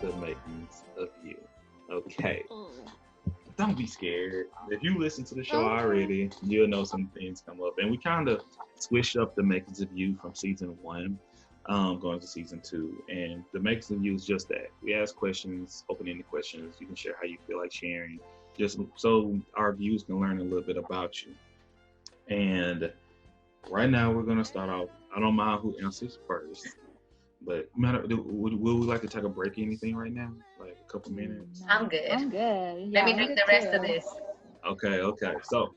the makings of you. Okay. Don't be scared. If you listen to the show already, you'll know some things come up. And we kind of switched up the makings of you from season 1 going to season 2. And the makings of you is just that. We ask questions, open-ended questions. You can share how you feel like sharing, just so our viewers can learn a little bit about you. And right now, we're going to start off. I don't mind who answers first. But would we like to take a break or anything right now? Like a couple minutes? I'm good. Yeah, Let me drink the rest of this. Okay. So,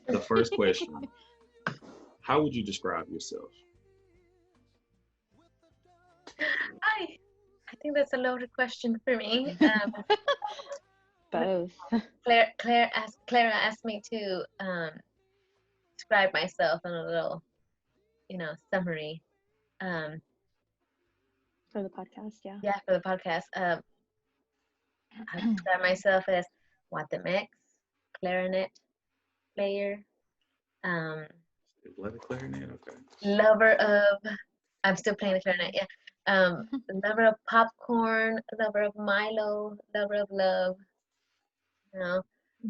the first question. How would you describe yourself? I think that's a loaded question for me. Both. Clara asked me to describe myself in a little, summary. For the podcast, yeah. Yeah, for the podcast. I describe myself as Guatemex, clarinet player, Like a clarinet, okay. lover of. I'm still playing the clarinet. Yeah. Lover of popcorn, lover of Milo, lover of love.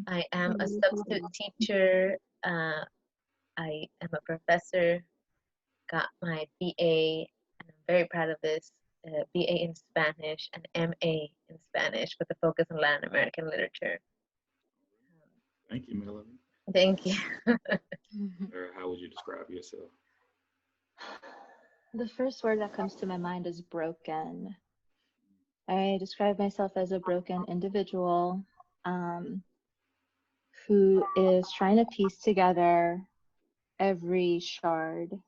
I am a substitute teacher. I am a professor. Got my BA, and I'm very proud of this. BA in Spanish and MA in Spanish with a focus on Latin American literature. Thank you, Melody. Thank you. How would you describe yourself? The first word that comes to my mind is broken. I describe myself as a broken individual who is trying to piece together every shard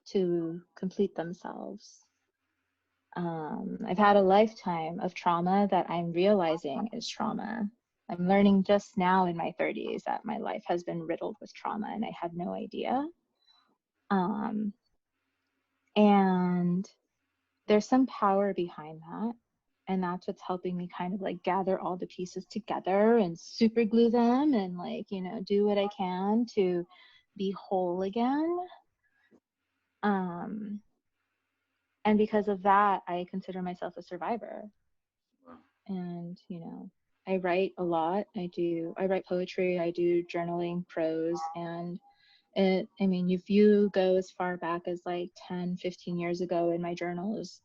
to complete themselves. I've had a lifetime of trauma that I'm realizing is trauma. I'm learning just now in my 30s that my life has been riddled with trauma and I had no idea. And there's some power behind that. And that's what's helping me kind of like gather all the pieces together and super glue them and like, do what I can to be whole again. And because of that, I consider myself a survivor. Wow. And, I write a lot. I write poetry, I do journaling, prose, and if you go as far back as like 10, 15 years ago in my journals,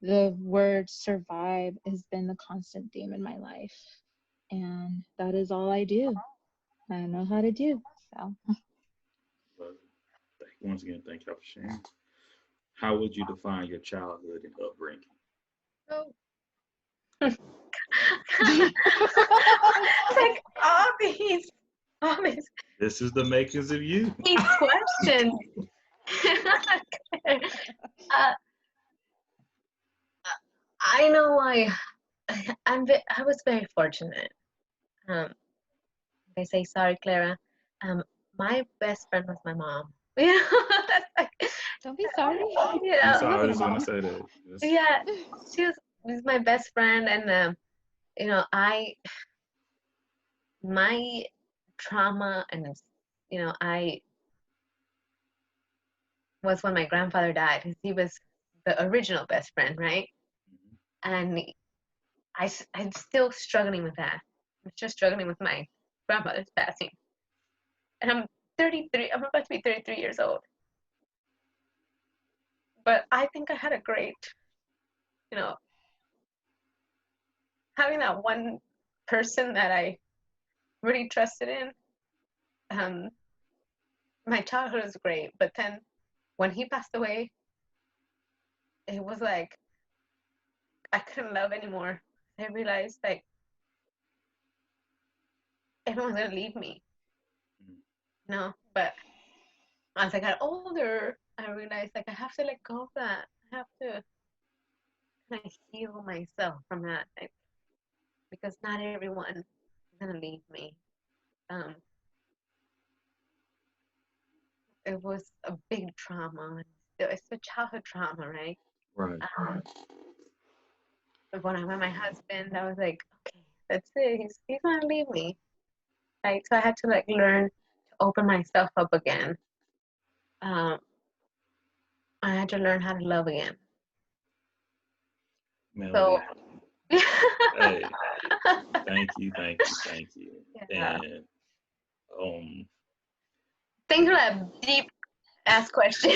the word survive has been the constant theme in my life. And that is all I do. I know how to do, so. Once again, thank you for sharing. How would you define your childhood and upbringing? Like all these. This is the makings of you. These questions. I know I was very fortunate. I say sorry, Clara. My best friend was my mom. Don't be sorry. I'm sorry, I was gonna say that. Yeah, she was my best friend, and my trauma, and I was when my grandfather died, because he was the original best friend, right? And I'm still struggling with that. I'm just struggling with my grandfather's passing. And I'm 33. I'm about to be 33 years old. But I think I had a great, having that one person that I really trusted in. My childhood was great, but then when he passed away, it was like I couldn't love anymore. I realized like everyone's gonna leave me. But as I got older, I realized like I have to let go of that. I have to kind of heal myself from that, because not everyone is gonna leave me. It was a big trauma. It's a childhood trauma, right? Right. But when I met my husband, I was like, okay, that's it. He's gonna leave me. Right? So I had to like learn to open myself up again. I had to learn how to love again. Melody, Hey, thank you, thank you, thank you. Yeah. And Thanks for that deep ass question.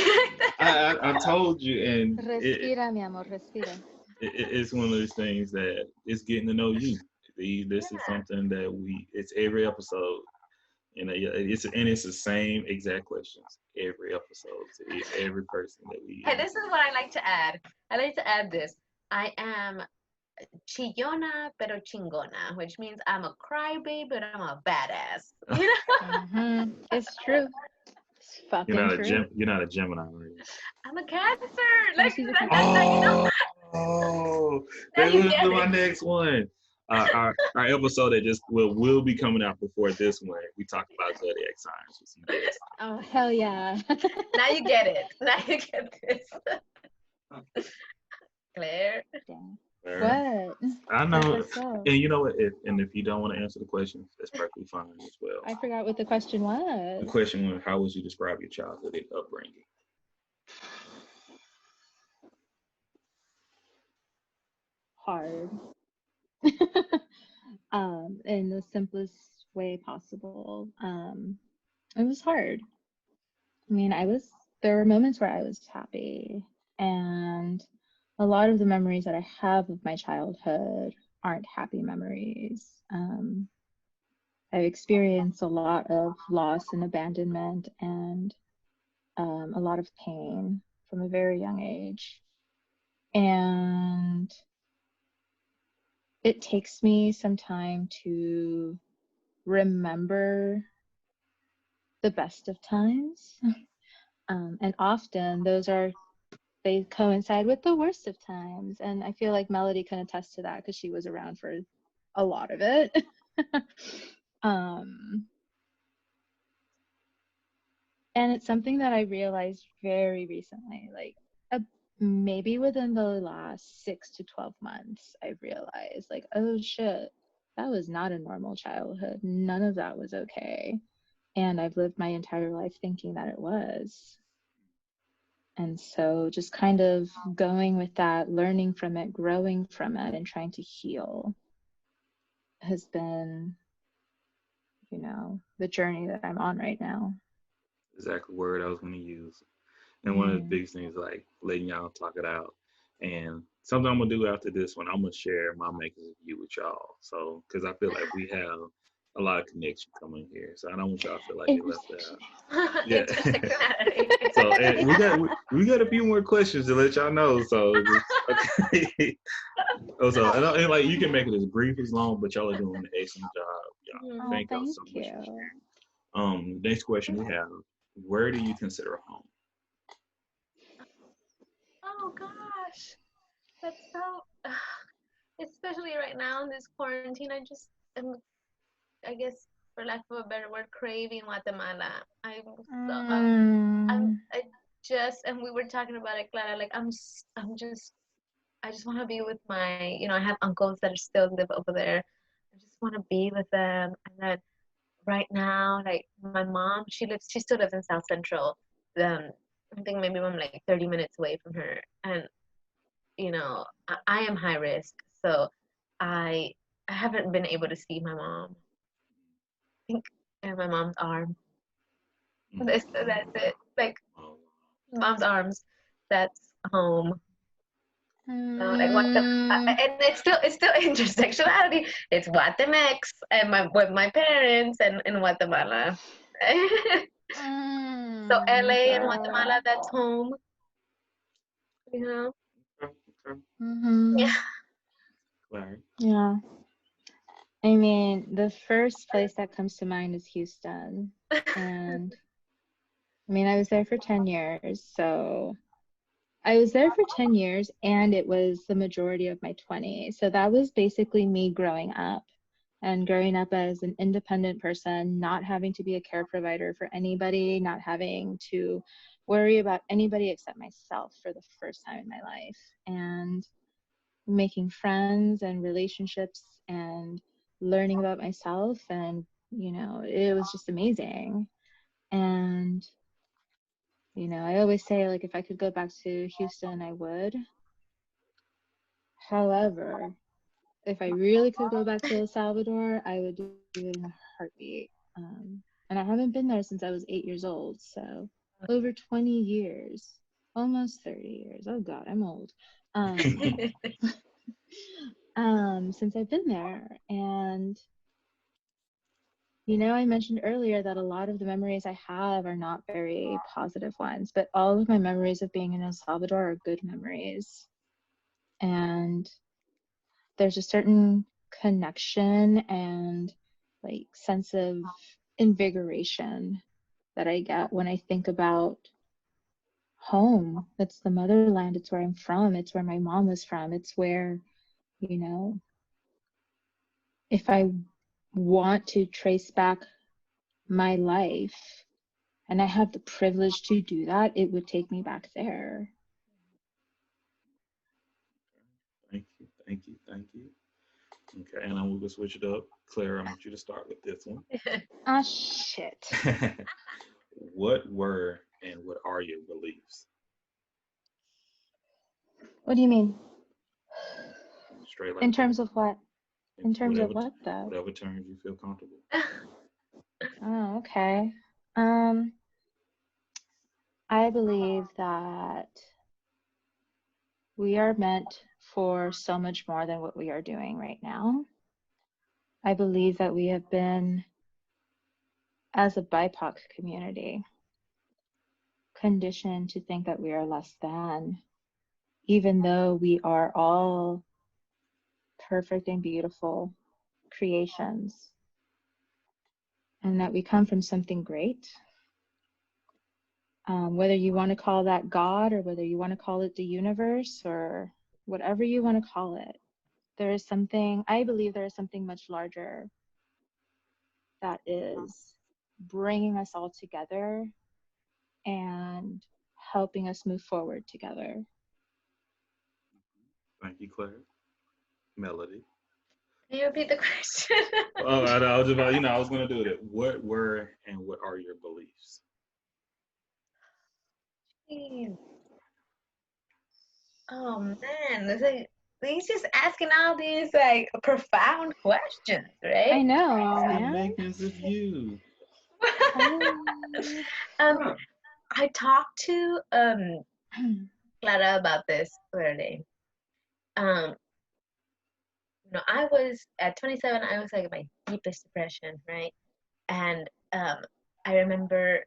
I told you, and Respira, mi amor, respira. it's one of those things that it's getting to know you. This is something that it's every episode, and it's the same exact questions every episode to every person that we. Hey, this is what I like to add. I like to add this. I am chillona pero chingona, which means I'm a crybaby, but I'm a badass. You know? It's true. It's fucking true. You're not a Gemini, right? I'm a Cancer. Oh, Like she's a that, Cancer. you know? Now That you was get my it. next one. Our episode that just will be coming out before this one. We talked about zodiac signs with some guests. Oh, hell yeah. Now you get it. Now you get this. Claire. Damn. Claire. What? I know. So? And you know what? If you don't want to answer the question, that's perfectly fine as well. I forgot what the question was. The question was, how would you describe your childhood and upbringing? Hard. In the simplest way possible. It was hard. I mean, there were moments where I was happy, and a lot of the memories that I have of my childhood aren't happy memories. I've experienced a lot of loss and abandonment and a lot of pain from a very young age. And it takes me some time to remember the best of times. And often they coincide with the worst of times. And I feel like Melody can attest to that because she was around for a lot of it. And it's something that I realized very recently, like maybe within the last 6 to 12 months, I realized, like, oh shit, that was not a normal childhood. None of that was okay. And I've lived my entire life thinking that it was. And so just kind of going with that, learning from it, growing from it, and trying to heal has been, the journey that I'm on right now. Exactly the word I was going to use. And one of the biggest things, like letting y'all talk it out. And something I'm going to do after this one, I'm going to share my makers of you with y'all. So, because I feel like we have a lot of connection coming here. So I don't want y'all to feel like they left out. Yeah. Intersectionality. So and we got a few more questions to let y'all know. So, okay. So, and like you can make it as brief as long, but y'all are doing an excellent job. Y'all. Thank y'all so much for sharing. Next question we have: where do you consider home? Oh gosh, that's so. Especially right now in this quarantine, I just am, I guess, for lack of a better word, craving Guatemala. I just, and we were talking about it, Clara. Like I just want to be with I have uncles that are still live over there. I just want to be with them. And then right now, like my mom, she still lives in South Central. I think maybe I'm like 30 minutes away from her. And, I am high risk. So I, I haven't been able to see my mom. I think in my mom's arm. That's it. Like mom's arms. That's home. Like and it's still intersectionality. It's Guatemex and with my parents and in Guatemala. So LA and Guatemala, that's home. Yeah. Yeah. I mean, the first place that comes to mind is Houston. And I mean, I was there for 10 years. So I was there for 10 years and it was the majority of my 20s. So that was basically me growing up and growing up as an independent person, not having to be a care provider for anybody, not having to worry about anybody except myself for the first time in my life, and making friends and relationships and learning about myself. And, it was just amazing. And I always say, like, if I could go back to Houston, I would. However, if I really could go back to El Salvador, I would do it in a heartbeat. And I haven't been there since I was 8 years old, so over 20 years, almost 30 years. Oh God, I'm old. Um, since I've been there, and I mentioned earlier that a lot of the memories I have are not very positive ones, but all of my memories of being in El Salvador are good memories. And there's a certain connection and like sense of invigoration that I get when I think about home. It's the motherland. It's where I'm from. It's where my mom was from. It's where, you know, if I want to trace back my life and I have the privilege to do that, it would take me back there. Thank you, thank you, thank you. Okay, and I'm gonna switch it up. Claire, I want you to start with this one. Ah, shit. What were and what are your beliefs? What do you mean? Straight like In that. terms of what? In terms of Whatever, what, though? whatever terms you feel comfortable. Oh, okay. Um, I believe that we are meant for so much more than what we are doing right now. I believe that we have been, as a BIPOC community, conditioned to think that we are less than, even though we are all perfect and beautiful creations, and that we come from something great. Whether you want to call that God or whether you want to call it the universe or whatever you want to call it, there is something, I believe there is something much larger that is bringing us all together and helping us move forward together. Thank you, Claire. Melody. Can you repeat the question? Oh, I was about, I was gonna do it. What were and what are your beliefs? Jeez. Oh man, it's like he's just asking all these like profound questions, I right? know, The man. makings of you. um, I talked to Clara about this the other day. Um, I was at 27. I was like in my deepest depression, right? And I remember,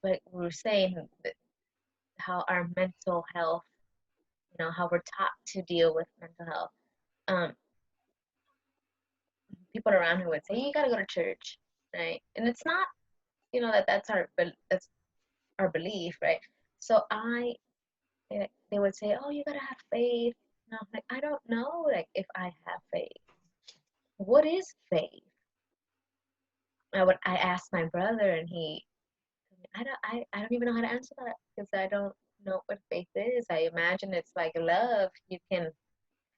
like we were saying, how our mental health, how we're taught to deal with mental health. Um, People around who would say you gotta go to church, right? And it's not, that's our belief, right? So they would say, oh, you gotta have faith. And I'm like, I don't know, like if I have faith. What is faith? I asked my brother, and I don't even know how to answer that because I don't know what faith is. I imagine it's like love. You can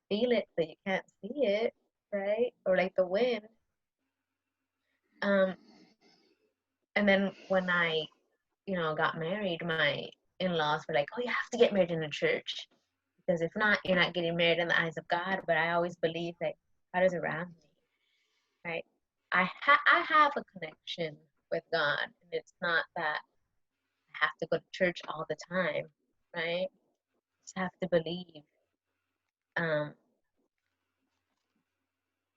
feel it, but you can't see it, right? Or like the wind. Um, and then when I, got married, my in-laws were like, "Oh, you have to get married in a church because if not, you're not getting married in the eyes of God." But I always believe that God is around me, right? I have a connection with God, and it's not that I have to go to church all the time, right? Just have to believe. Um,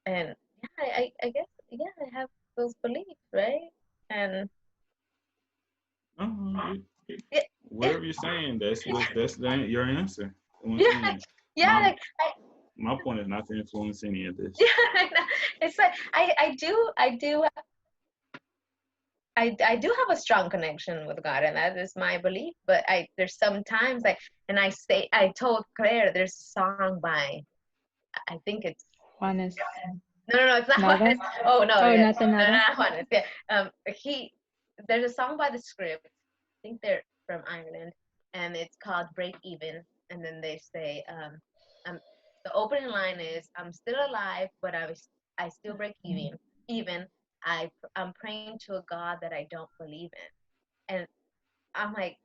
and yeah, I guess yeah, I have those beliefs, right? And Oh, yeah, whatever you're saying, your answer. Once yeah, again, yeah. my Like my point is not to influence any of this. yeah, it's like I do have a strong connection with God, and that is my belief. But there's sometimes and I told Claire there's a song by I think it's Juanes. no, it's not Nada? Juanes. Oh no, Oh, yeah, nothing, no, nada? not Juanes. Yeah, there's a song by The Script. I think they're from Ireland, and it's called Break Even. And then they say, um, the opening line is, "I'm still alive, but I still break even. Even I'm praying to a God that I don't believe in." And I'm like,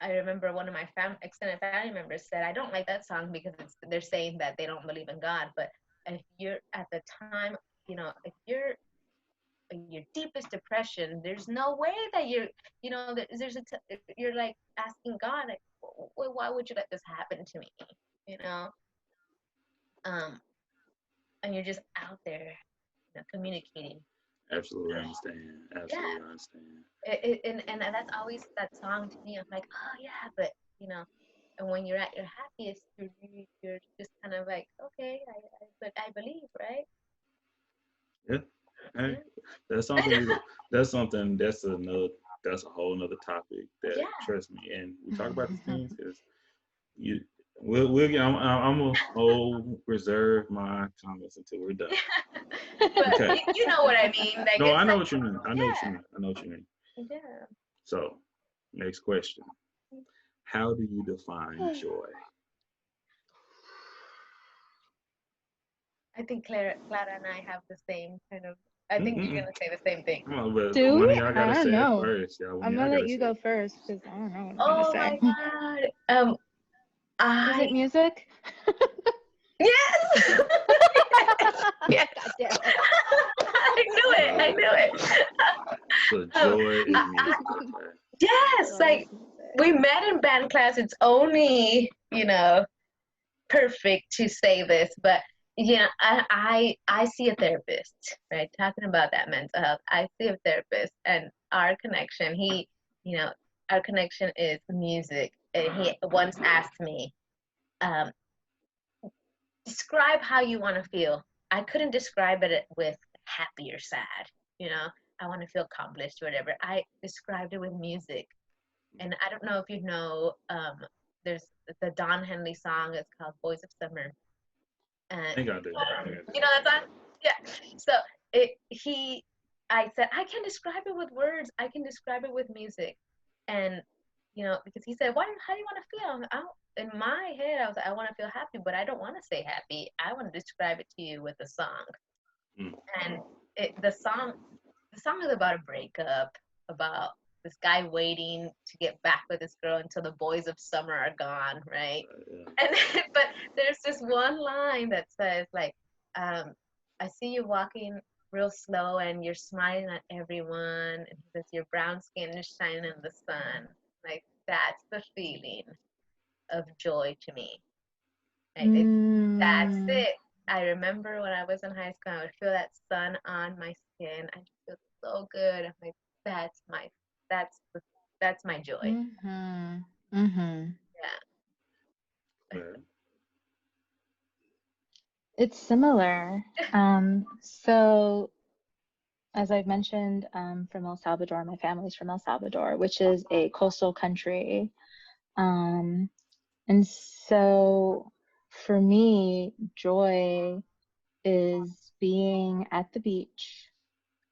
I remember one of my extended family members said, I don't like that song because they're saying that they don't believe in God. But if you're at the time, if you're in your deepest depression, there's no way that you're like asking God, like, why would you let this happen to me? You know, um, and you're just out there, communicating. Absolutely understand. Absolutely understand. And that's always that song to me. I'm like, oh yeah, but and when you're at your happiest, you're just kind of like, okay, but I believe, right? Yeah. Hey, Yeah. that's something. That's another. That's a whole nother topic. That Yeah. trust me, and we talk about these things because you. We'll get. I'm gonna hold reserve my comments until we're done. But Okay. you know what I mean? Like, No, it's I know like, what you mean. I know what you yeah, mean. I know what you mean. yeah. So, next question. How do you define joy? I think Clara and I have the same kind of. I think you're Mm-mm. gonna say the same thing. Come on, but Do one of we? y'all gotta I don't say it know. first. Y'all, one of I'm y'all gonna let gotta you say it. go first because I don't know what I'm gonna Oh say. my God. Is it music? Yes. Yes. God damn it. I knew it. I knew it. So joy is I, music. Okay. yes, Joy like is music. we met in band class. It's only, perfect to say this, but I see a therapist, right? Talking about that mental health. I see a therapist, and our connection, you know, our connection is music. And he once asked me, um, describe how you want to feel. I couldn't describe it with happy or sad, you know. I want to feel accomplished, whatever. I described it with music. And I don't know if you know, there's the Don Henley song. It's called "Boys of Summer." I And think I do. you know that song? Yeah. So I said I can describe it with words. I can describe it with music, and because he said, How do you want to feel? In my head, I was like, I want to feel happy, but I don't want to say happy. I want to describe it to you with a song, Mm. and the song is about a breakup, about this guy waiting to get back with this girl until the boys of summer are gone, right? Yeah. And but there's this one line that says like, I see you walking real slow and you're smiling at everyone, and he says your brown skin is shining in the sun. Like, that's the feeling of joy to me. Like, that's Mm. it. I remember when I was in high school, I would feel that sun on my skin. I just feel so good. I'm like, that's the, that's my joy. Mhm. Mhm. Yeah. Yeah. It's similar. So as I've mentioned, from El Salvador, my family's from El Salvador, which is a coastal country. Um, and so for me, joy is being at the beach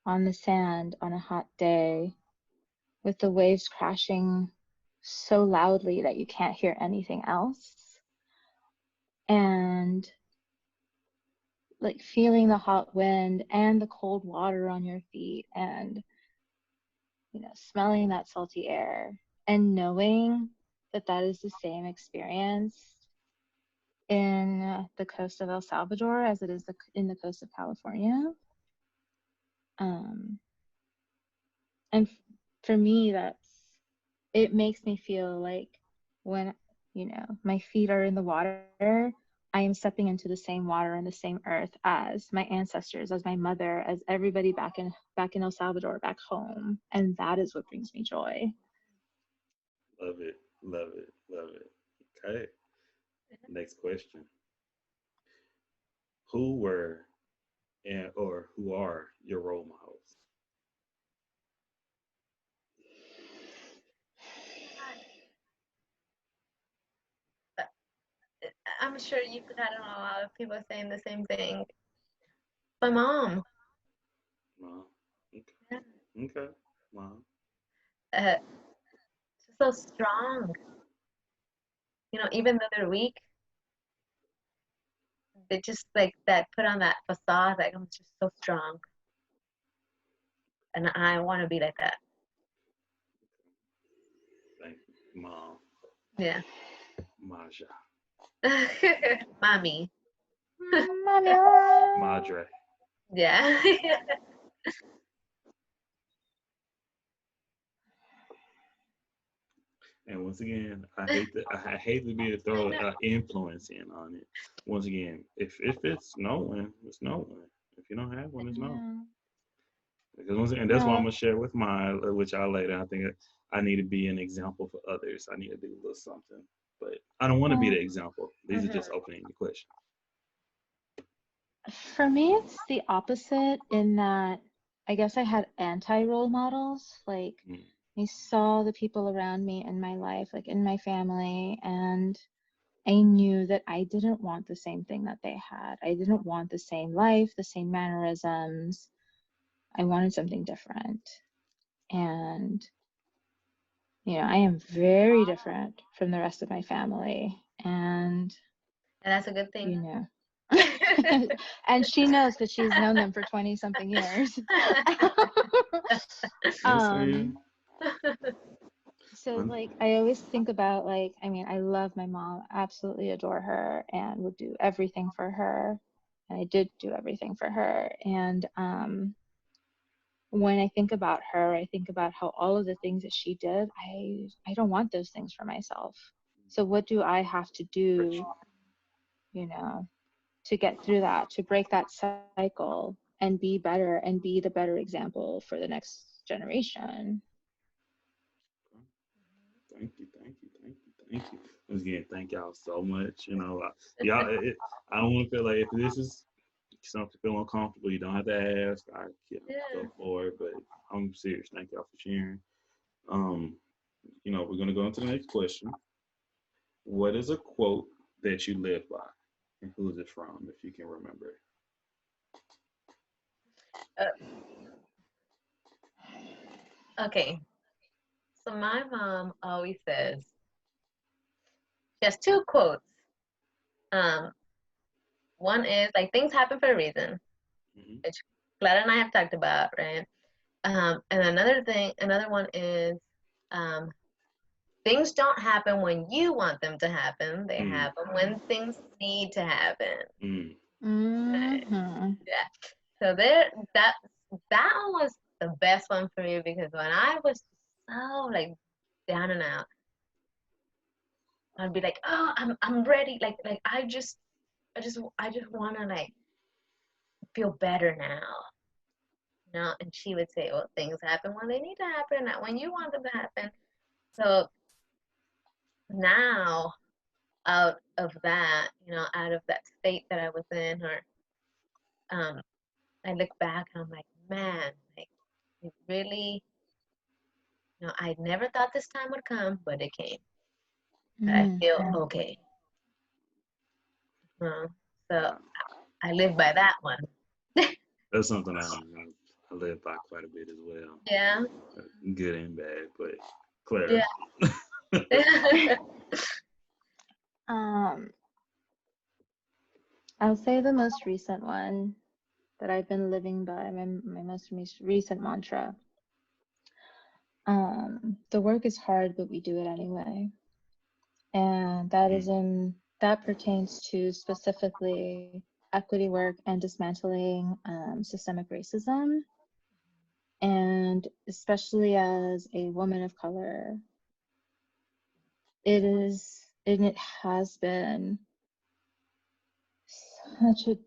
on the sand on a hot day with the waves crashing so loudly that you can't hear anything else. And like feeling the hot wind and the cold water on your feet and smelling that salty air and knowing that that is the same experience in the coast of El Salvador as it is in the coast of California. Um, and for me, it makes me feel like when, my feet are in the water, I am stepping into the same water and the same earth as my ancestors, as my mother, as everybody back in El Salvador, back home. And that is what brings me joy. Love it. Love it. Love it. Okay. Next question. Who were or who are your role models? I'm sure you've got a lot of people saying the same thing. My mom. Mom. Okay. Yeah. Okay. Mom. Uh, she's so strong. Even though they're weak, they just like that put on that facade, like I'm just so strong. And I want to be like that. Thank you, Mom. Yeah. Maja. Mommy. Mommy. Madre. Yeah. And once again, I hate to be to throw influence in on it. Once again, if it's no one, it's no one. If you don't have one, it's no. Yeah. Because once again, that's why I'm gonna share with my with y'all later. I think I need to be an example for others. I need to do a little something, but I don't want to be the example. These are just opening the question. For me, it's the opposite in that I guess I had anti-role models. Like, Mm. I saw the people around me in my life, like in my family, and I knew that I didn't want the same thing that they had. I didn't want the same life, the same mannerisms. I wanted something different. And, I am very different from the rest of my family. And, And that's a good thing. And she knows because she's known them for 20 something years. So like I always think about like, I mean, I love my mom, absolutely adore her and would do everything for her. And I did do everything for her. And when I think about her, I think about how all of the things that she did, I don't want those things for myself. So what do I have to do, to get through that, to break that cycle and be better and be the better example for the next generation? Thank you, thank you, thank you, thank you. Once again, thank y'all so much. Y'all, I don't want to feel like if this is something to feel uncomfortable, you don't have to ask. I go for it, but I'm serious. Thank y'all for sharing. We're gonna go into the next question. What is a quote that you live by, and who is it from, if you can remember? Okay. So my mom always says, she has two quotes. One is like things happen for a reason, which Clara and I have talked about, right? And another one is things don't happen when you want them to happen. They happen when things need to happen. Yeah. So that one was the best one for me because when I was so like down and out, I'd be like, oh, I'm ready. Like I just wanna like feel better now. And she would say, well, things happen when they need to happen, not when you want them to happen. So now out of that, out of that state that I was in, or I look back and I'm like, man, like it really, I never thought this time would come, but it came. But I feel okay. So I live by that one. That's something I live by quite a bit as well. Yeah. Good and bad, but Clara. Yeah. I'll say the most recent one that I've been living by, my most recent mantra. The work is hard, but we do it anyway. And that pertains to specifically equity work and dismantling systemic racism. And especially as a woman of color, it has been such a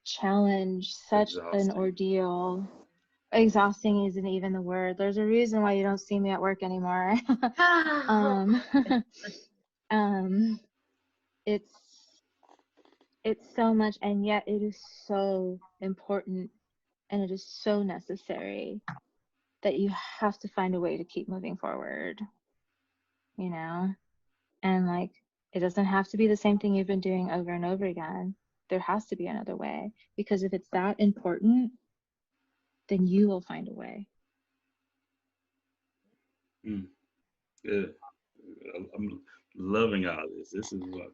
challenge, such an ordeal. Exhausting isn't even the word. There's a reason why you don't see me at work anymore. It's so much, and yet it is so important and it is so necessary that you have to find a way to keep moving forward, and like it doesn't have to be the same thing you've been doing over and over again. There has to be another way, because if it's that important, then you will find a way. Good. I'm loving all this. This is what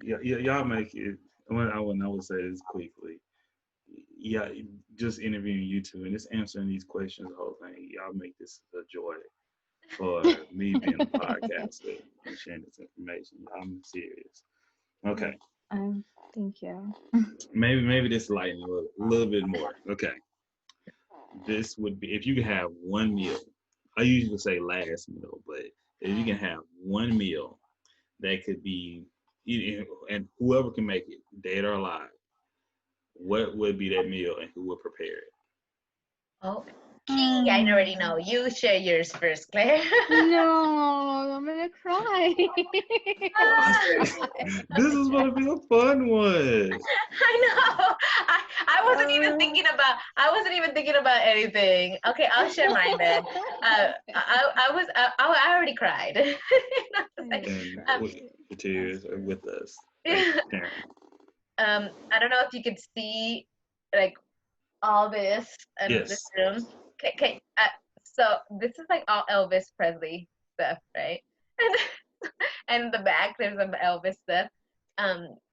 y'all make it. I would say this quickly. Yeah, just interviewing you two and just answering these questions, the whole thing. Y'all make this a joy. for me being a podcaster and sharing this information. I'm serious. Okay. Thank you. Maybe this lighten a little bit more. Okay. This would be if you could have one meal. I usually say last meal, but if you can have one meal that could be and whoever can make it, dead or alive, what would be that meal and who would prepare it? Oh, I already know. You share yours first, Claire. No, I'm gonna cry. This is gonna be a fun one. I know. I wasn't even thinking about. I wasn't even thinking about anything. Okay, I'll share mine then. I already cried. And the tears are with us. I don't know if you could see like all this in Yes. this room. Okay. So this is like all Elvis Presley stuff, right? And in the back there's some Elvis stuff.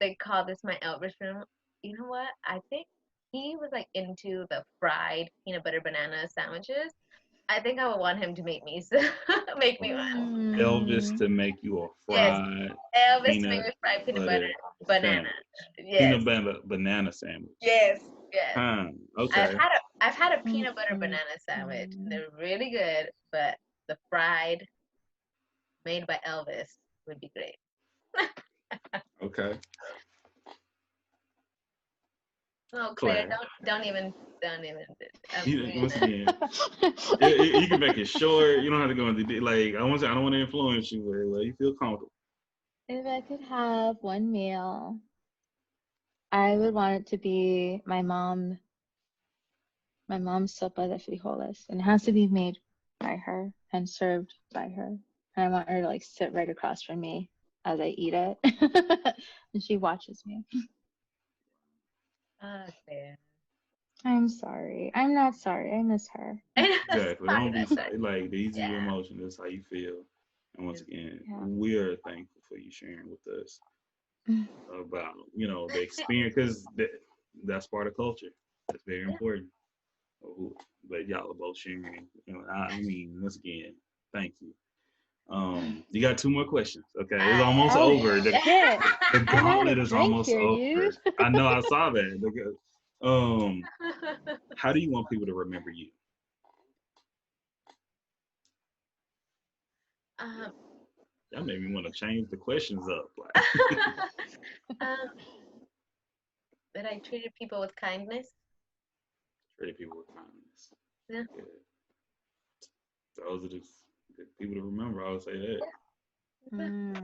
They call this my Elvis room. You know what? I think he was like into the fried peanut butter banana sandwiches. I think I would want him to make me make me one. Elvis to make you a fried Elvis to make me fried peanut butter banana. sandwich. Peanut butter banana sandwich. Yes. Okay. I've had a peanut butter banana sandwich. They're really good, but the fried made by Elvis would be great. Okay. Oh, Claire, don't even. Once again, you can make it short. You don't have to go into like. I don't want to influence you, but you feel comfortable. If I could have one meal, I would want it to be my mom's sopa de frijoles, and it has to be made by her and served by her. And I want her to like sit right across from me as I eat it, and she watches me. Claire. I'm sorry. I'm not sorry. I miss her. Exactly. Don't be like these are your emotions. That's how you feel. And once again, we are thankful for you sharing with us about the experience because that's part of culture. That's very important. But y'all are both sharing. I mean, once again, thank you. You got 2 more questions. Okay, it's almost over. The gauntlet is almost over. I know. I saw that. How do you want people to remember you? That made me want to change the questions up. That I treated people with kindness. Treated people with kindness. Yeah. Those are the people to remember. I would say that.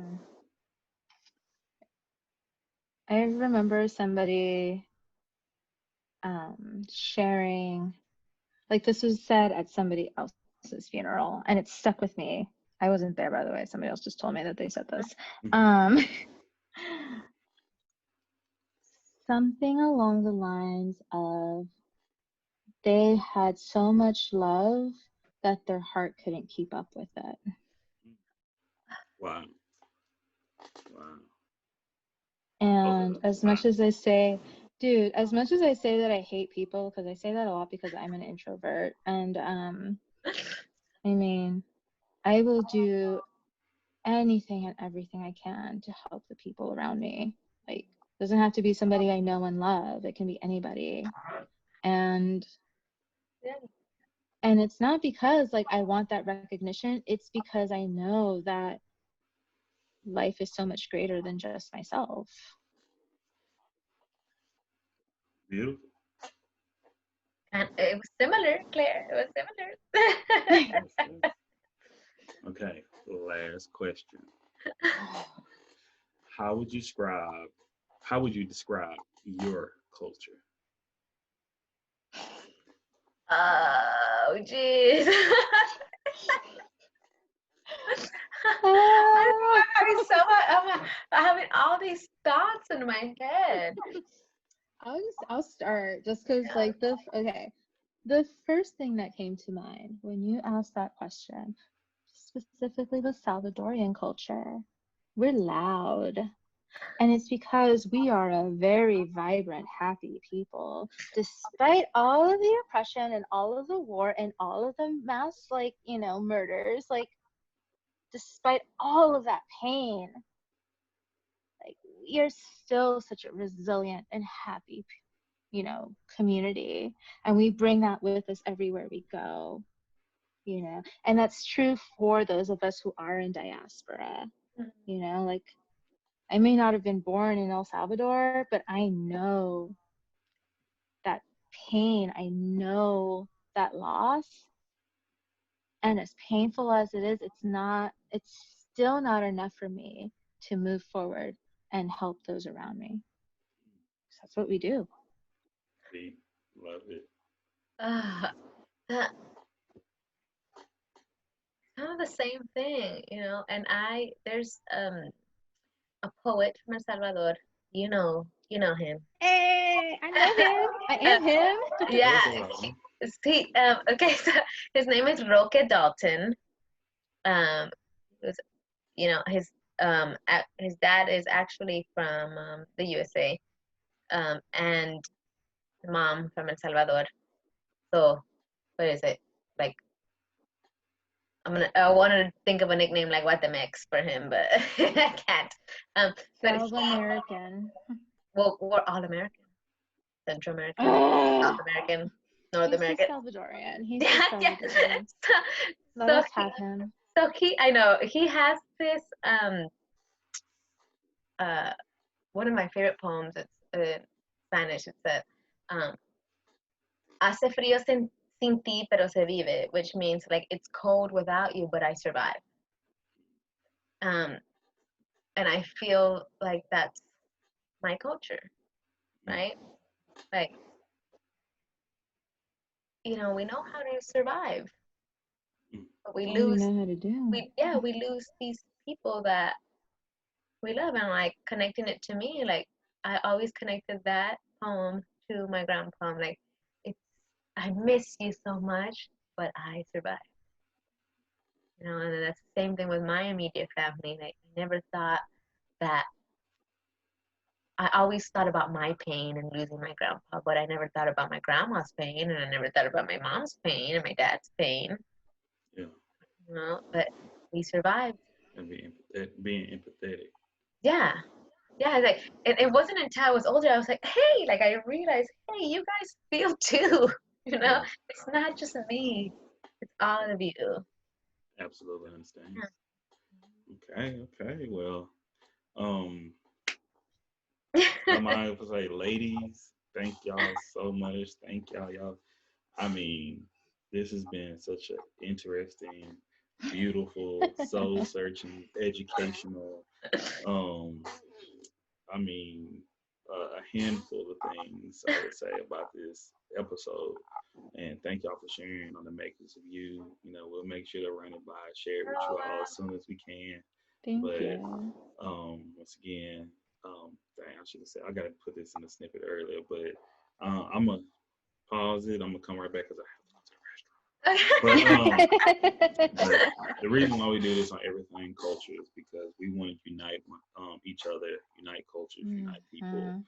I remember somebody sharing, like this was said at somebody else's funeral, and it stuck with me. I wasn't there, by the way. Somebody else just told me that they said this. Something along the lines of they had so much love that their heart couldn't keep up with it. Wow. And as much as I say, dude, as much as I say that I hate people, because I say that a lot because I'm an introvert, and I mean, I will do anything and everything I can to help the people around me. Like, it doesn't have to be somebody I know and love. It can be anybody. And it's not because like I want that recognition. It's because I know that life is so much greater than just myself. Beautiful. And it was similar, Claire. It was similar. Okay, last question. How would you describe your culture? Oh, jeez. I'm having all these thoughts in my head. I'll start just because like the first thing that came to mind when you asked that question, specifically the Salvadorian culture, we're loud. And it's because we are a very vibrant, happy people. Despite all of the oppression and all of the war and all of the mass, murders, despite all of that pain, like we are still such a resilient and happy, community, and we bring that with us everywhere we go, and that's true for those of us who are in diaspora. Like I may not have been born in El Salvador, but I know that pain, I know that loss, and as painful as it is, it's still not enough for me to move forward and help those around me. So that's what we do. We love it. That kind of the same thing, and there's a poet from El Salvador. You know him. Hey, I know him. I am him. Yeah. Okay, so his name is Roque Dalton. Was, his dad is actually from the USA, and mom from El Salvador. So, what is it? Like, I want to think of a nickname like Guatemex for him, but I can't. South American. Well, we're all American. Central American, South American, North American. Salvadorian. He's Salvadorian. Let us have him. So he has this one of my favorite poems. It's in Spanish. It said, "Hace frío sin ti, pero se vive," which means like it's cold without you, but I survive. And I feel like that's my culture, right? Like, we know how to survive, but we lose. We know how to do. We lose these people that we love, and like connecting it to me, like I always connected that poem to my grandpa. Like, I miss you so much, but I survived. And that's the same thing with my immediate family. Like, I never thought that. I always thought about my pain and losing my grandpa, but I never thought about my grandma's pain, and I never thought about my mom's pain and my dad's pain. Yeah. But we survived. And being empathetic. Yeah. Yeah, like it wasn't until I was older I was like, hey, like I realized, hey, you guys feel too. It's not just me, it's all of you. Absolutely understand. Okay. Well, I might say, ladies, thank y'all so much. Thank y'all. I mean, this has been such an interesting, beautiful, soul-searching, educational, I mean, a handful of things I would say about this episode. And thank y'all for sharing on the Makers of You. We'll make sure to run it by, share it with you all as soon as we can. Thank you. Once again, dang, I should have said, I got to put this in the snippet earlier, but I'm going to pause it. I'm going to come right back because I have to go to the restaurant. But the reason why we do this on Everything Culture is because we want to unite each other, unite cultures, unite people.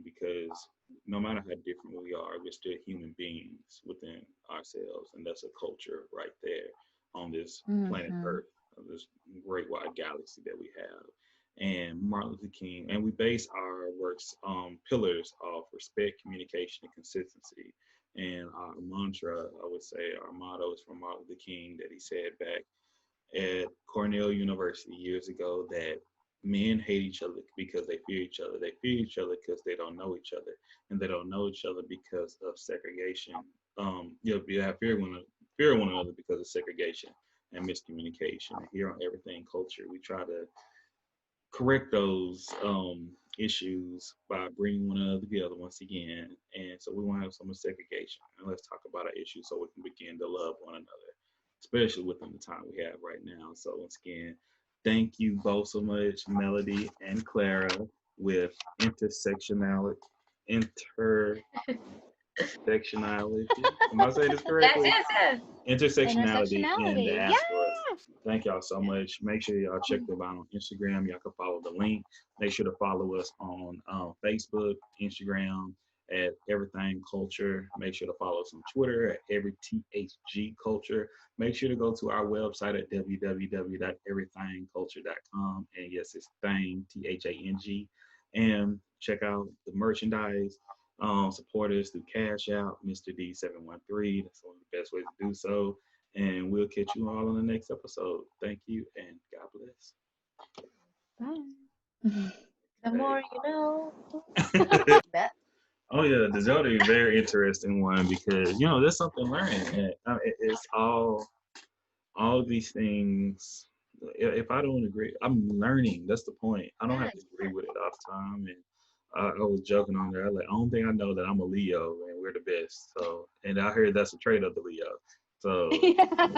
Because no matter how different we are, we're still human beings within ourselves, and that's a culture right there on this planet Earth, this great wide galaxy that we have. And Martin Luther King, and we base our works pillars of respect, communication, and consistency. And our mantra, I would say, our motto is from Martin Luther King that he said back at Cornell University years ago, that men hate each other because they fear each other. They fear each other because they don't know each other, and they don't know each other because of segregation. You have fear of one another because of segregation and miscommunication. And here on Everything Culture, we try to correct those issues by bringing one another together once again. And so we won't have so much segregation. And let's talk about our issues so we can begin to love one another, especially within the time we have right now. So once again, thank you both so much, Melody and Clara, with Intersectionality. Am I saying this correctly? Yes. Intersectionality and Diaspora. Yeah. Thank y'all so much. Make sure y'all check them out on Instagram. Y'all can follow the link. Make sure to follow us on Facebook, Instagram, at Everything Culture. Make sure to follow us on Twitter at EveryTHG Culture. Make sure to go to our website at www.everythangculture.com. And yes, it's thing, THANG. And check out the merchandise. Support us through Cash Out, Mr. D713. That's one of the best ways to do so. And we'll catch you all on the next episode. Thank you and God bless. Bye. The more you know. Oh yeah, the Zelda is a very interesting one because there's something learning. And, it's all these things. If I don't agree, I'm learning. That's the point. I don't have to agree with it all the time. And I was joking on there. Like, only thing I know that I'm a Leo and we're the best. So, and I heard that's a trait of the Leo. So,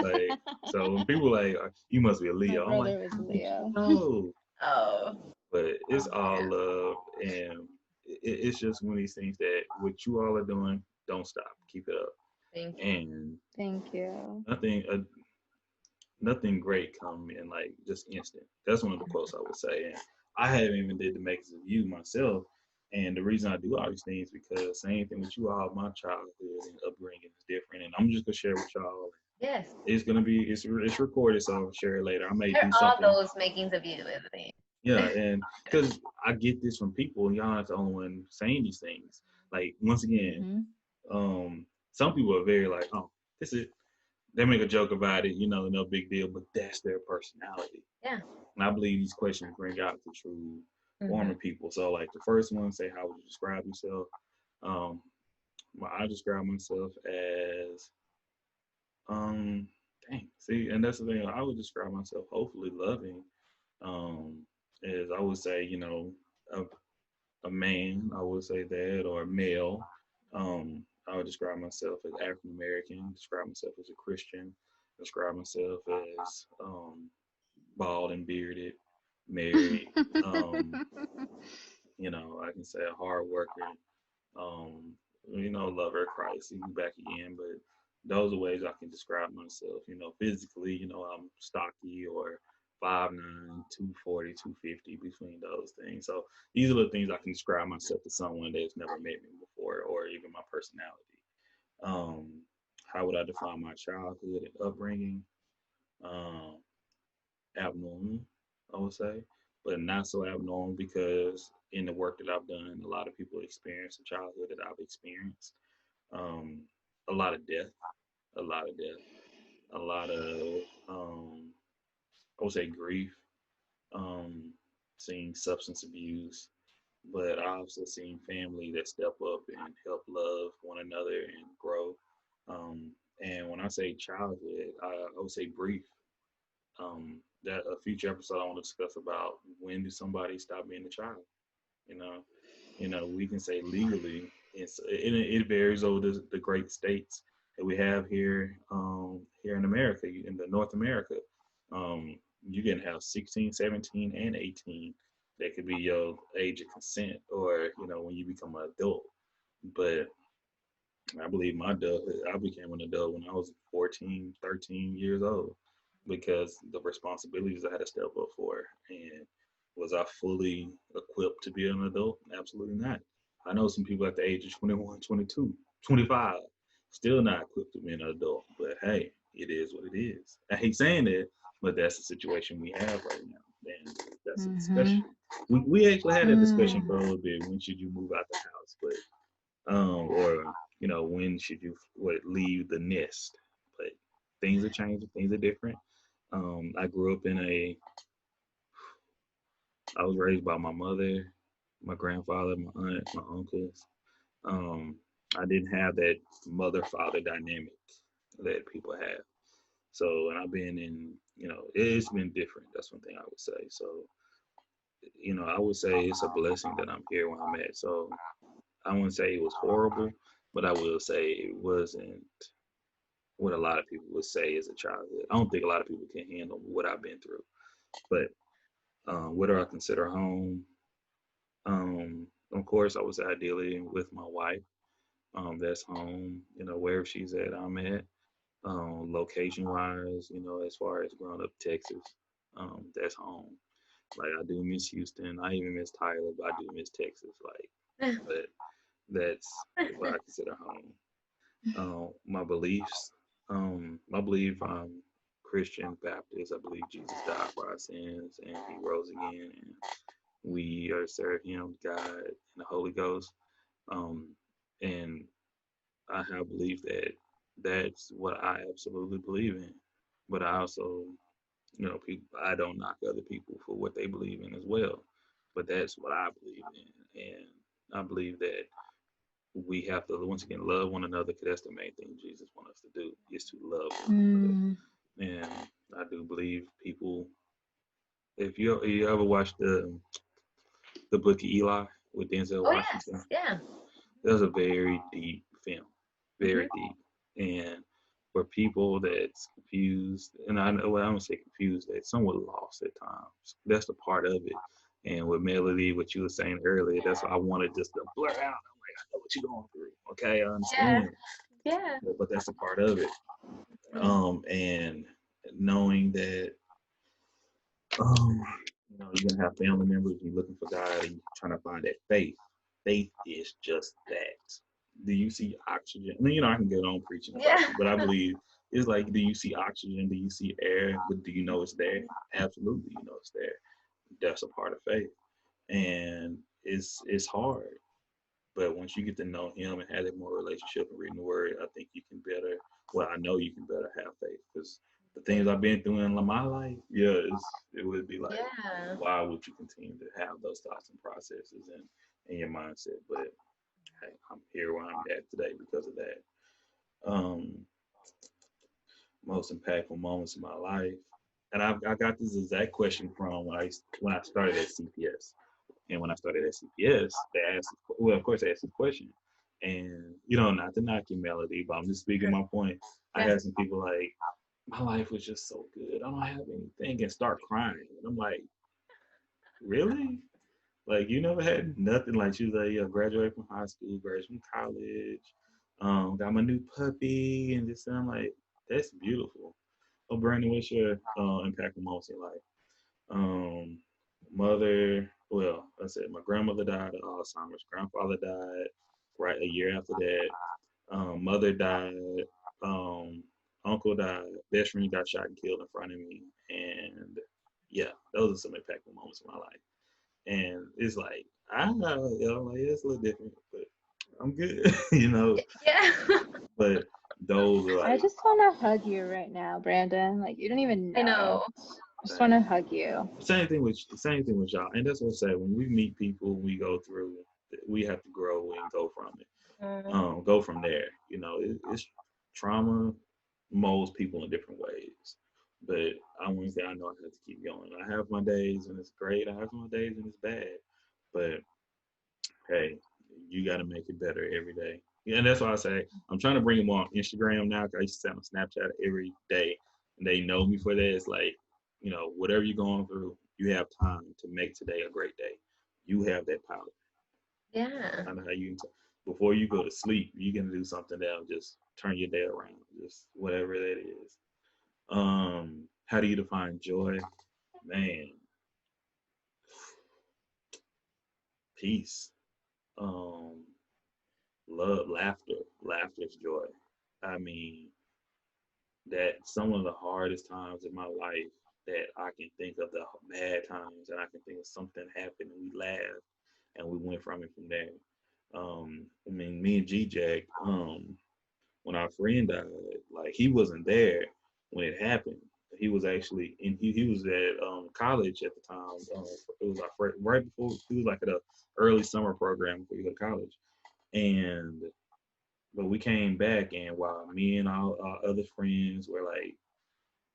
like, so when people like, you must be a Leo. My brother was a Leo. No. Oh. But it's all love, and it's just one of these things that what you all are doing, don't stop, keep it up. Thank you. And Thank you. Nothing great come in like just instant. That's one of the quotes I would say. And I haven't even did the makers of you myself. And the reason I do all these things because same thing with you all, my childhood and upbringing is different. And I'm just gonna share with y'all. Yes. It's gonna be it's recorded, so I'll share it later. I may do all something. those makings of you, everything. Yeah, and because I get this from people, and y'all not the only one saying these things. Like once again, some people are very like, oh, this is. They make a joke about it, no big deal, but that's their personality. Yeah. And I believe these questions bring out the true form of people. So, like the first one, say, how would you describe yourself? I describe myself as, see, and that's the thing. I would describe myself hopefully loving. As I would say, a man, I would say that, or male. I would describe myself as African American, describe myself as a Christian, describe myself as bald and bearded, married. I can say a hard worker, lover of Christ, even back again. But those are ways I can describe myself. Physically, I'm stocky or 5'9", 240, 250, between those things. So these are the things I can describe myself to someone that's never met me before, or even my personality. How would I define my childhood and upbringing? Abnormal, I would say, but not so abnormal because in the work that I've done, a lot of people experience the childhood that I've experienced. A lot of death, a lot of death, a lot of, I would say grief, seeing substance abuse, but I also seen family that step up and help love one another and grow. And when I say childhood, I would say brief. That a future episode I want to discuss about when do somebody stop being a child. We can say legally, it varies over the great states that we have here in America, in the North America. You can have 16, 17, and 18. That could be your age of consent, or when you become an adult. But I believe my adulthood, I became an adult when I was 14, 13 years old because the responsibilities I had to step up for. And was I fully equipped to be an adult? Absolutely not. I know some people at the age of 21, 22, 25, still not equipped to be an adult. But hey, it is what it is. I hate saying that, but that's the situation we have right now. And that's a discussion. We actually had a discussion for a little bit. When should you move out the house? But or when should you leave the nest? But things are changing, things are different. I grew up I was raised by my mother, my grandfather, my aunt, my uncles. I didn't have that mother-father dynamic that people have. So, and I've been in, it's been different. That's one thing I would say. So, I would say it's a blessing that I'm here where I'm at. So I wouldn't say it was horrible, but I will say it wasn't what a lot of people would say as a childhood. I don't think a lot of people can handle what I've been through. But what do I consider home? Of course, I would say ideally with my wife. That's home. Wherever she's at, I'm at. Location wise, as far as growing up Texas, that's home. Like I do miss Houston. I even miss Tyler, but I do miss Texas. Like, but That's what I consider home. My beliefs. I believe I'm Christian Baptist. I believe Jesus died for our sins and he rose again, and we are to serve him, God, and the Holy Ghost. Um, and I have belief that that's what I absolutely believe in. But I also, people, I don't knock other people for what they believe in as well. But that's what I believe in. And I believe that we have to, once again, love one another because that's the main thing Jesus wants us to do is to love one another. And I do believe people, if you ever watched the Book of Eli with Denzel Washington, Yeah. that was a very deep film, very deep. And for people that's confused, and I know, well, I'm gonna say confused, that's somewhat lost at times. That's the part of it. And with Melody, what you were saying earlier, that's why I wanted just to blur out. I'm like, I know what you're going through. Okay, I understand. Yeah. But that's a part of it. And knowing that, you're gonna have family members, you're looking for God, and you're trying to find that faith. Faith is just that. Do you see oxygen? I mean, I can get on preaching about it, but I believe it's like, do you see oxygen? Do you see air? But do you know it's there? Absolutely, you know it's there. That's a part of faith, and it's hard. But once you get to know Him and have that more relationship and reading the Word, I think you can better. Well, I know you can better have faith because the things I've been through in my life, it would be like, why would you continue to have those thoughts and processes in your mindset? But hey, I'm here where I'm at today because of that. Most impactful moments in my life, and I got this exact question from when I started at CPS. And when I started at CPS, they asked, well, of course, they asked this question. And, not to knock your Melody, but I'm just speaking my point. I had some people like, my life was just so good. I don't have anything, and start crying. And I'm like, really? Like, you never had nothing? Like, she was like, yeah, graduated from high school, graduated from college, got my new puppy, and this. And I'm like, that's beautiful. Oh, Brandon, what's your impactful moments in your life? Mother, well, I said my grandmother died of Alzheimer's. Grandfather died right a year after that. Mother died. Um, Uncle died. Best friend got shot and killed in front of me. And yeah, those are some impactful moments in my life. And it's like, like, it's a little different, but I'm good, Yeah. But those are like, I just want to hug you right now, Brandon. Like, you don't even know. I know. I just want to hug you. Same thing with y'all, and that's what I say. When we meet people, we go through. We have to grow and go from it. Go from there. It's trauma molds people in different ways. But I want to say I know I have to keep going. I have my days and it's great. I have my days and it's bad. But hey, you got to make it better every day. And that's why I say I'm trying to bring them on Instagram now. 'Cause I used to say on Snapchat every day, and they know me for that. It's like, whatever you're going through, you have time to make today a great day. You have that power. Yeah. I know how you before you go to sleep, you're gonna do something that'll just turn your day around, just whatever that is. How do you define joy? Man, peace. Um, love, laughter is joy. I mean, that some of the hardest times in my life that I can think of, the bad times, and I can think of something happened and we laughed and we went from it from there. I mean, me and G-Jack, when our friend died, like he wasn't there when it happened. He was actually he was at college at the time. It was our right before, he was like at a early summer program before you go to college, and but we came back, and while me and our other friends were like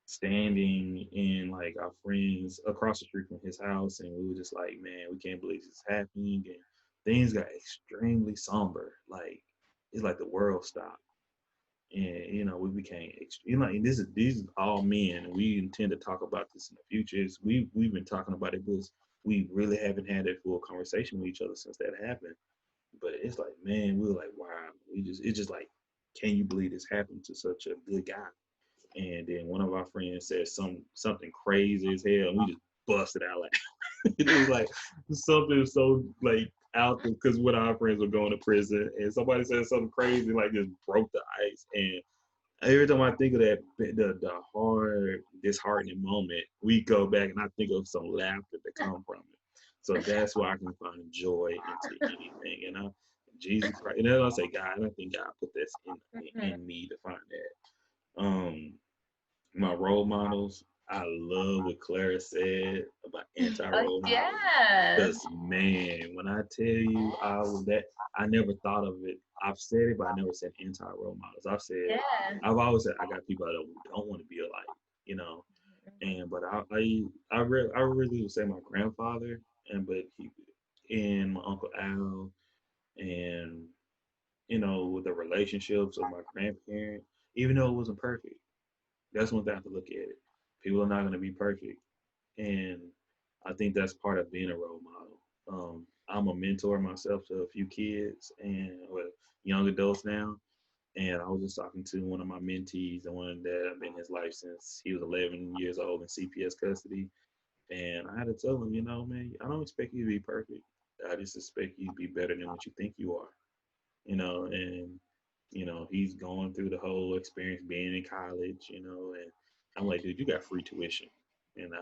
standing in like our friends across the street from his house, and we were just like, man, we can't believe this is happening, and things got extremely somber. Like it's like the world stopped, and we became and these are all men, and we intend to talk about this in the future. We've been talking about it, but we really haven't had that full conversation with each other since that happened. But it's like, man, we were like, wow, it's just like, can you believe this happened to such a good guy? And then one of our friends said something crazy as hell, and we just busted out like it was like something so like out because one of our friends were going to prison, and somebody said something crazy, like just broke the ice. And every time I think of that, the hard, disheartening moment, we go back and I think of some laughter that come from it. So that's where I can find joy into anything. And Jesus Christ, and then I'll say God. I think God put this in me to find that. My role models. I love what Clara said about anti-role models. Yes. Because man, when I tell you I never thought of it. I've said it, but I never said anti-role models. I've always said I got people that don't want to be alike, you know. And but I really would say my grandfather and my uncle Al, and with the relationships of my grandparents, even though it wasn't perfect. That's one thing I have to look at it. People are not going to be perfect, and I think that's part of being a role model. I'm a mentor myself to a few kids and young adults now, and I was just talking to one of my mentees, the one that I've been in his life since he was 11 years old in CPS custody, and I had to tell him, man, I don't expect you to be perfect. I just expect you to be better than what you think you are, and he's going through the whole experience being in college, and I'm like, dude, you got free tuition. And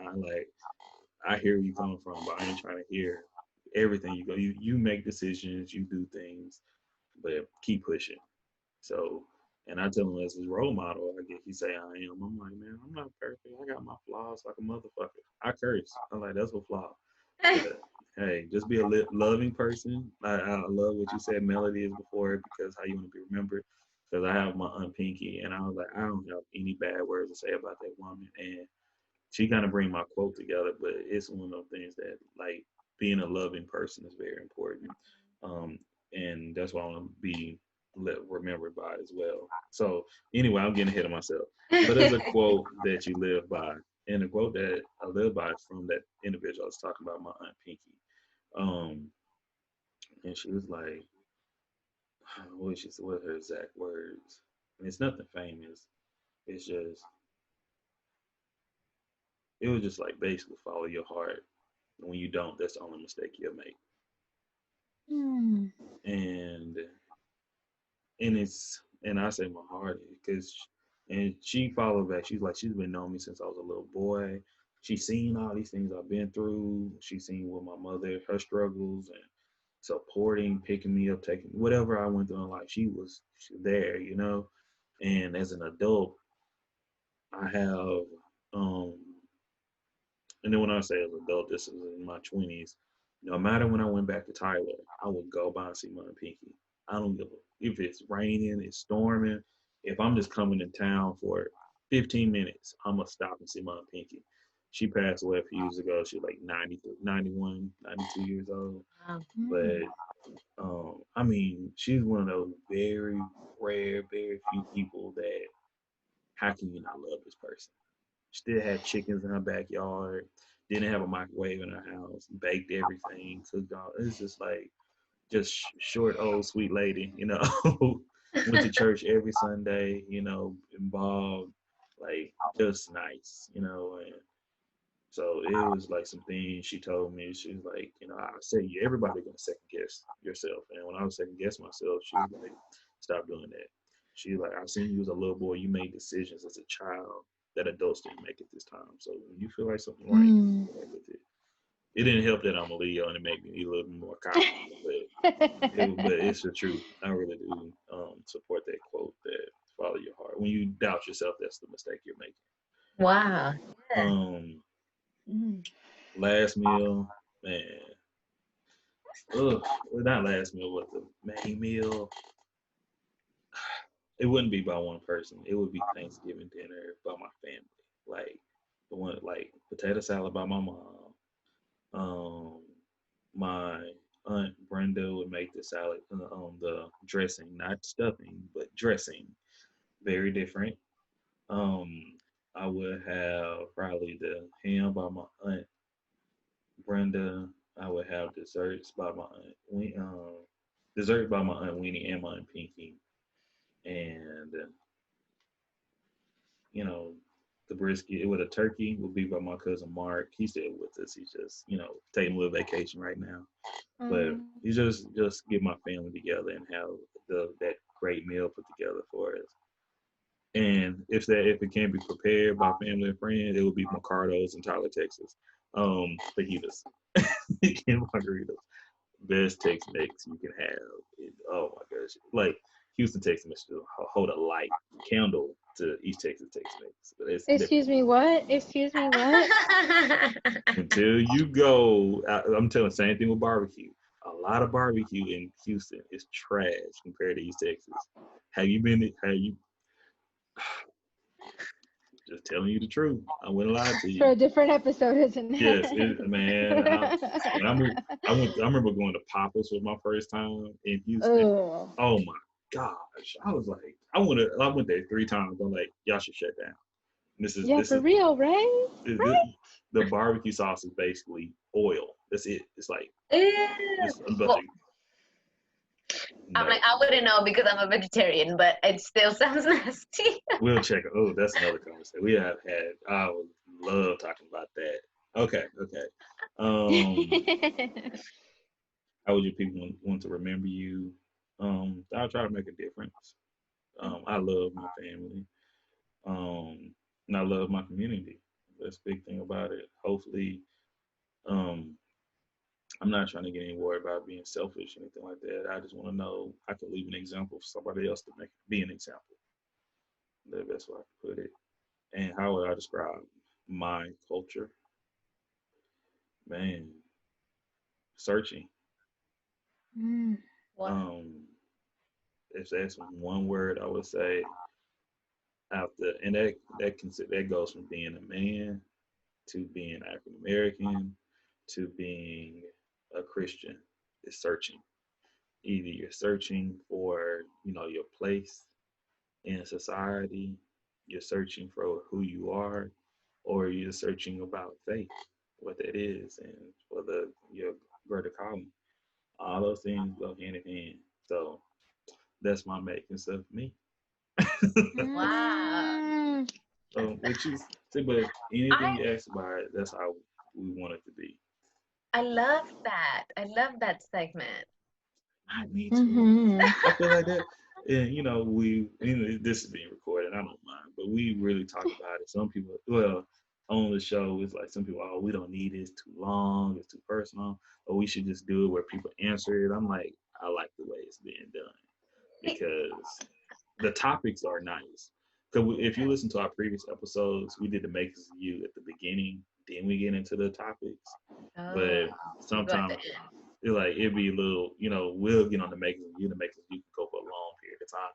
I hear where you coming from, but I ain't trying to hear everything you go. You make decisions, you do things, but keep pushing. So, and I tell him as his role model, I guess he say I am. I'm like, man, I'm not perfect. I got my flaws like a motherfucker. I curse. I'm like, that's a flaw. But hey, just be a loving person. I love what you said, Melody, is before because how you want to be remembered. Because I have my Aunt Pinky, and I was like, I don't have any bad words to say about that woman. And she kind of bring my quote together, but it's one of those things that like being a loving person is very important. Um, and that's why I want to be remembered by as well. So anyway, I'm getting ahead of myself. But there's a quote that you live by, and the quote that I live by is from that individual I was talking about, my Aunt Pinky. Um, and she was like, what her exact words? And it's nothing famous. It's just, it was just like basically follow your heart. When you don't, that's the only mistake you'll make. Hmm. And and I say my heart because and she followed back. She's like she's been knowing me since I was a little boy. She's seen all these things I've been through. She's seen with my mother her struggles and supporting, picking me up, taking whatever I went through in life. She was there, And as an adult, I have um and then when I say as an adult, this is in my 20s. No matter when I went back to Tyler, I would go by and see my Pinky. I don't give a if it's raining, it's storming. If I'm just coming in town for 15 minutes, I'm gonna stop and see my Pinky. She passed away a few years ago. She was like 90, 91, 92 years old. But I mean, she's one of those very rare, very few people that how can you not love this person? Still had chickens in her backyard. Didn't have a microwave in her house. Baked everything. Cooked all. It's just like just short old sweet lady. Went to church every Sunday. Involved. Like just nice. And so it was like some things she told me. She was like, I say everybody gonna second guess yourself. And when I was second guess myself, she was like, stop doing that. She like, I seen you as a little boy. You made decisions as a child that adults didn't make at this time. So when you feel like something right, right with it. It didn't help that I'm a Leo and it made me a little bit more confident, but it's the truth. I really do support that quote that follow your heart. When you doubt yourself, that's the mistake you're making. Wow. Last meal, man. Ugh, well, not last meal, but the main meal. It wouldn't be by one person. It would be Thanksgiving dinner by my family. Like the one, like potato salad by my mom. My aunt Brenda would make the salad on the dressing, not stuffing, but dressing. Very different. Um, I would have probably the ham by my aunt Brenda. I would have desserts by my aunt dessert by my aunt Weenie and my aunt Pinky, and you know the brisket with a turkey would be by my cousin Mark. He's still with us. He's just taking a little vacation right now. But you just get my family together and have that great meal put together for us. And if it can't be prepared by family and friends, it would be Mercados in Tyler, Texas. Fajitas, margaritas, best Tex-Mex you can have. Oh my gosh, like Houston Tex-Mex will hold a light candle to East Texas Tex-Mex. Excuse me, what? Until you go, I'm telling the same thing with barbecue. A lot of barbecue in Houston is trash compared to East Texas. Have you been? Just telling you the truth. I wouldn't lie to you. For a different episode, isn't it? Yes, man. I remember going to Papa's for my first time in Houston. Oh my gosh! I was like, I went there 3 times. I'm like, y'all should shut down. This is real, right? The barbecue sauce is basically oil. That's it. It's like I'm like, I wouldn't know because I'm a vegetarian, but it still sounds nasty. We'll check it. Oh, that's another conversation we have had. I would love talking about that. Okay. How would you people want to remember you? I'll try to make a difference. I love my family. And I love my community. That's the big thing about it. Hopefully, I'm not trying to get any worried about being selfish or anything like that. I just want to know I can leave an example for somebody else to be an example. The best way I can put it. And how would I describe my culture? Man, searching. If that's one word, I would say and that goes from being a man to being African American to being a Christian. Is searching. Either you're searching for your place in society, you're searching for who you are, or you're searching about faith, what that is, and for your greater calling. All those things go hand in hand. So that's my makings of me. Wow. Which is, but anything you ask about it, that's how we want it to be. I love that segment. Me too. I feel like that. And this is being recorded. I don't mind, but we really talk about it. Some people, on the show, it's like some people, we don't need it. It's too long. It's too personal. Or we should just do it where people answer it. I'm like, I like the way it's being done because the topics are nice. Because if you listen to our previous episodes, we did the makers of you at the beginning. Then we get into the topics. But sometimes it'd be a little, we'll get on the makers of you. The makers of you can go for a long period of time.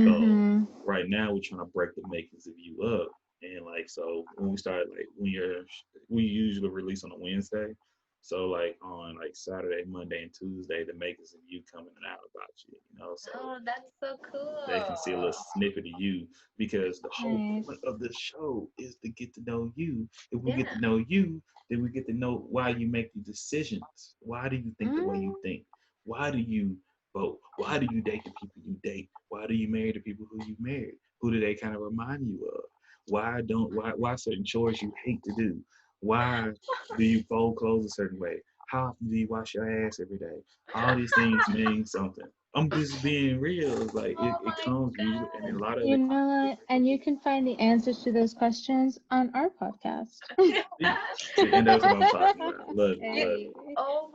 So right now we're trying to break the makers of you up. And so when we start, we usually release on a Wednesday. So on Saturday, Monday, and Tuesday, the makers of you coming out about you, So that's so cool. They can see a little snippet of you because the whole point of the show is to get to know you. If we get to know you, then we get to know why you make the decisions. Why do you think the way you think? Why do you vote? Why do you date the people you date? Why do you marry the people who you marry? Who do they kind of remind you of? Why certain chores you hate to do? Why do you fold clothes a certain way? How often do you wash your ass every day? All these things mean something. I'm just being real. It's like it comes usually, and a lot of you know what? And you can find the answers to those questions on our podcast. And that's what I'm talking about. Love it. Oh